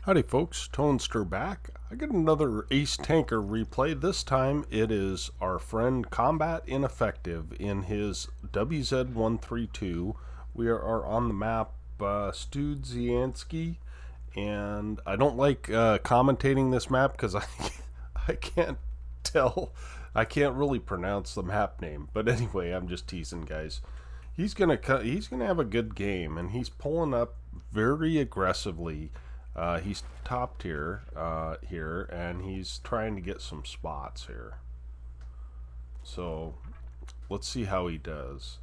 Howdy folks, Tonester back. I got another Ace Tanker replay. This time it is our friend Combat Ineffective in his WZ-132. We are on the map Studzianski, and I don't like commentating this map because I can't tell, I can't really pronounce the map name. But anyway, I'm just teasing, guys. He's gonna have a good game, and he's pulling up very aggressively. He's top tier here, and he's trying to get some spots here. So let's see how he does.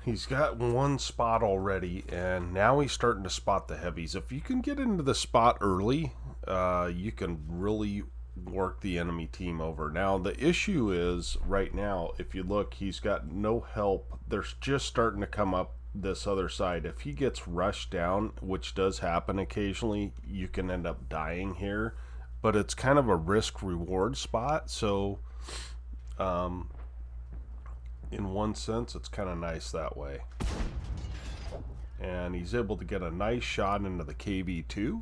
He's got one spot already, and now he's starting to spot the heavies. If you can get into the spot early, you can really work the enemy team over. Now the issue is right now, if you look, he's got no help. They're just starting to come up this other side. If he gets rushed down, which does happen occasionally, you can end up dying here, but it's kind of a risk reward spot. So in one sense it's kind of nice that way. And he's able to get a nice shot into the KV2,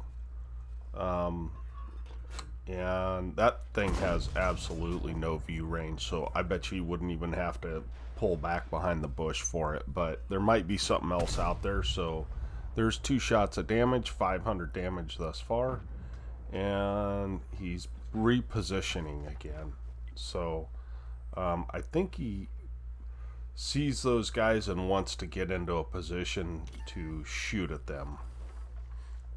and that thing has absolutely no view range, so I bet you wouldn't even have to pull back behind the bush for it, but there might be something else out there. So there's 2 shots of damage, 500 damage thus far, and he's repositioning again. So I think he sees those guys and wants to get into a position to shoot at them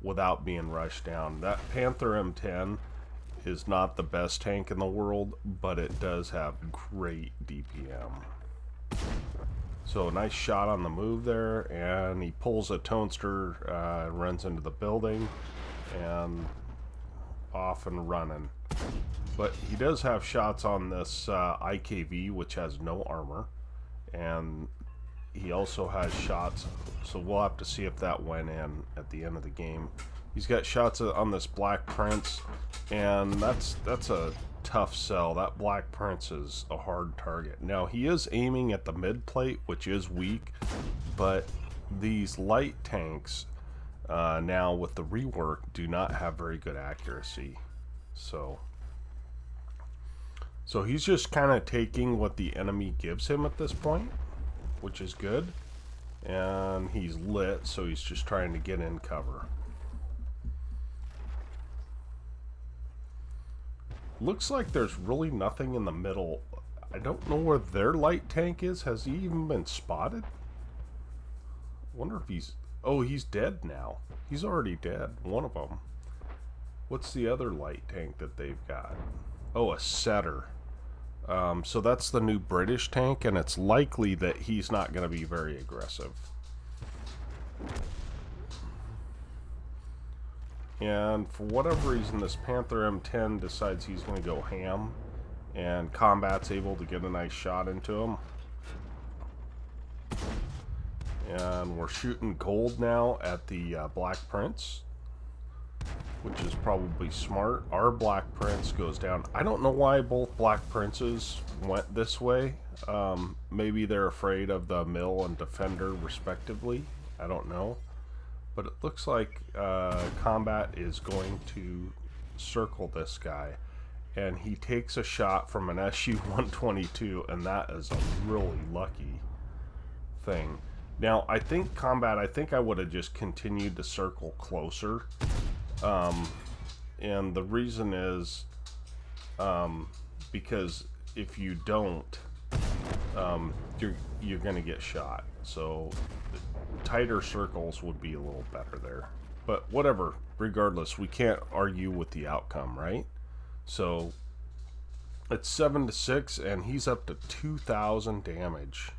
without being rushed down. That Panther M10 is not the best tank in the world, but it does have great DPM. So a nice shot on the move there, and he pulls a Tonester, runs into the building, and off and running. But he does have shots on this IKV, which has no armor, and he also has shots, so we'll have to see if that went in at the end of the game. He's got shots on this Black Prince, and that's a tough sell. That Black Prince is a hard target. Now he is aiming at the mid plate, which is weak, but these light tanks now with the rework do not have very good accuracy. So he's just kind of taking what the enemy gives him at this point, which is good. And he's lit, so he's just trying to get in cover. Looks like there's really nothing in the middle. I don't know where their light tank is. Has he even been spotted? I wonder if he's... Oh, he's dead now. He's already dead. One of them. What's the other light tank that they've got? Oh, a setter. So that's the new British tank, and it's likely that he's not going to be very aggressive. And for whatever reason, this Panther M10 decides he's going to go ham, and Combat's able to get a nice shot into him. And we're shooting gold now at the Black Prince, which is probably smart. Our Black Prince goes down. I don't know why both Black Princes went this way. Maybe they're afraid of the Mill and Defender respectively. I don't know. But it looks like Combat is going to circle this guy, and he takes a shot from an SU-122, and that is a really lucky thing. Now, I think Combat, I would have just continued to circle closer, and the reason is because if you don't, you're going to get shot. So tighter circles would be a little better there, but whatever, regardless, we can't argue with the outcome, right? So it's 7-6, and he's up to 2,000 damage.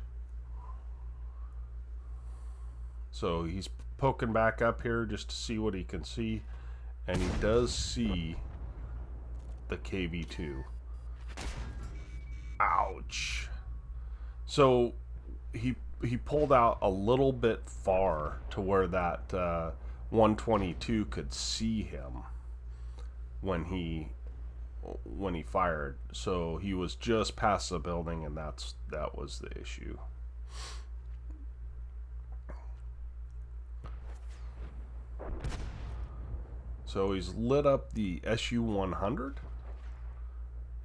So he's poking back up here just to see what he can see, and he does see the KV2. Ouch. So he pulled out a little bit far to where that 122 could see him when he fired. So he was just past the building, and that was the issue. So he's lit up the SU-100,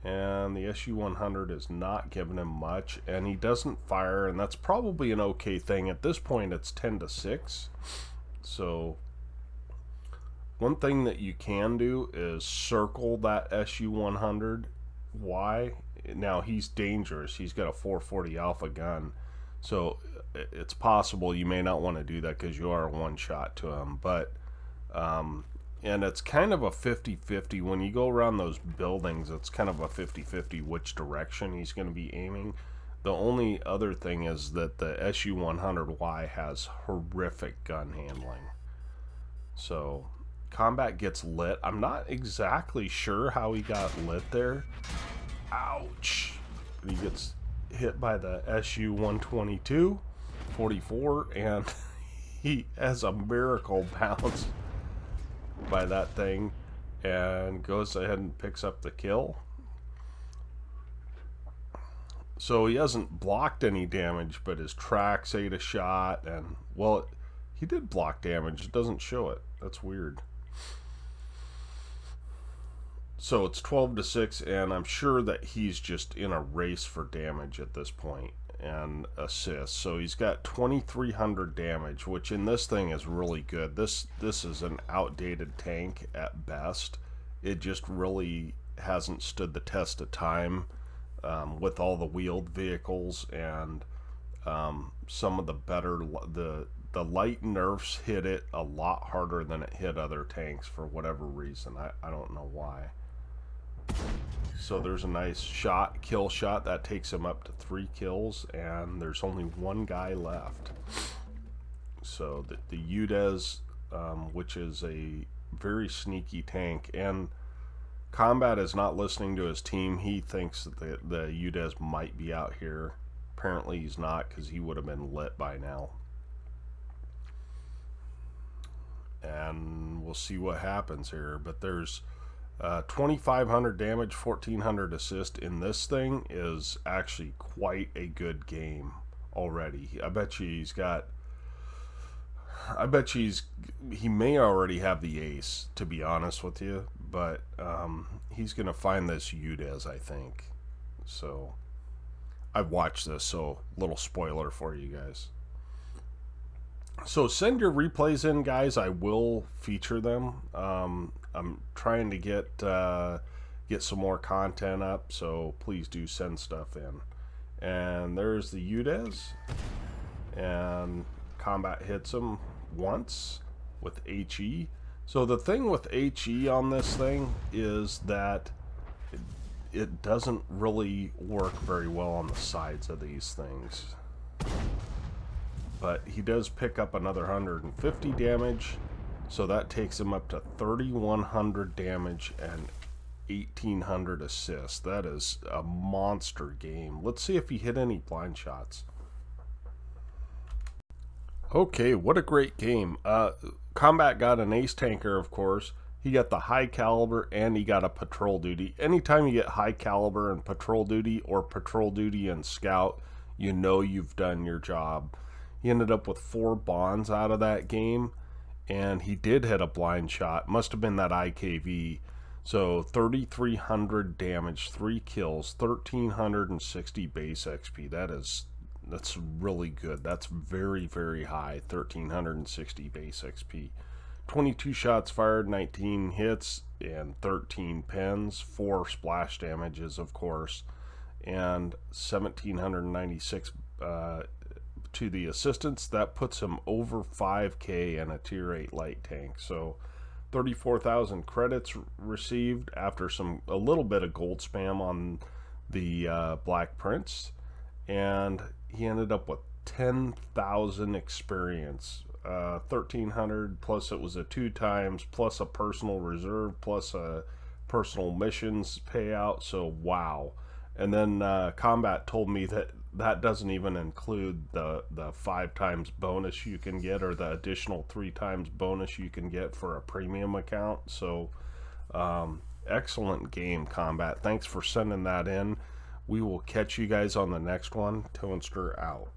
and the SU-100 is not giving him much, and he doesn't fire, and that's probably an okay thing. At this point, it's 10-6. So one thing that you can do is circle that SU-100. Why? Now, he's dangerous. He's got a 440 Alpha gun, so it's possible you may not want to do that because you are one shot to him. But and it's kind of a 50-50 when you go around those buildings. It's kind of a 50-50 which direction he's going to be aiming. The only other thing is that the SU-100Y has horrific gun handling. So combat gets lit. I'm not exactly sure how he got lit there. Ouch. He gets hit by the SU-122 44, and he has a miracle bounce by that thing and goes ahead and picks up the kill. So he hasn't blocked any damage, but his tracks ate a shot, and well, he did block damage. It doesn't show it. That's weird. So it's 12-6, and I'm sure that he's just in a race for damage at this point and assists. So he's got 2,300 damage, which in this thing is really good. This is an outdated tank at best. It just really hasn't stood the test of time with all the wheeled vehicles and some of the better the light nerfs hit it a lot harder than it hit other tanks for whatever reason. I don't know why. So there's a nice kill shot that takes him up to 3 kills, and there's only one guy left. So the UDES, which is a very sneaky tank, and Combat is not listening to his team. He thinks that the UDES might be out here. Apparently he's not, because he would have been lit by now. And we'll see what happens here. But there's 2,500 damage, 1,400 assist in this thing is actually quite a good game already. I bet you he may already have the ace, to be honest with you, but he's gonna find this UDES, I think. So I've watched this, so little spoiler for you guys. So send your replays in, guys. I will feature them. I'm trying to get some more content up, so please do send stuff in. And there's the UDES, and Combat hits him once with HE. So the thing with HE on this thing is that it doesn't really work very well on the sides of these things. But he does pick up another 150 damage, so that takes him up to 3,100 damage and 1,800 assists. That is a monster game. Let's see if he hit any blind shots. Okay, what a great game. Combat got an ace tanker, of course. He got the high caliber, and he got a patrol duty. Anytime you get high caliber and patrol duty, or patrol duty and scout, you know you've done your job. He ended up with 4 bonds out of that game, and he did hit a blind shot. Must have been that IKV. So 3,300 damage, 3 kills, 1,360 base XP. That's really good. That's very, very high. 1,360 base XP. 22 shots fired, 19 hits, and 13 pens. 4 splash damages, of course, and 1,796 to the assistance. That puts him over 5k in a tier 8 light tank. So 34,000 credits received after a little bit of gold spam on the Black Prince, and he ended up with 10,000 experience, 1,300 plus it was a 2 times plus a personal reserve plus a personal missions payout. So wow. And then Combat told me that doesn't even include the 5 times bonus you can get, or the additional 3 times bonus you can get for a premium account. So excellent game, Combat. Thanks for sending that in. We will catch you guys on the next one. Toadster out.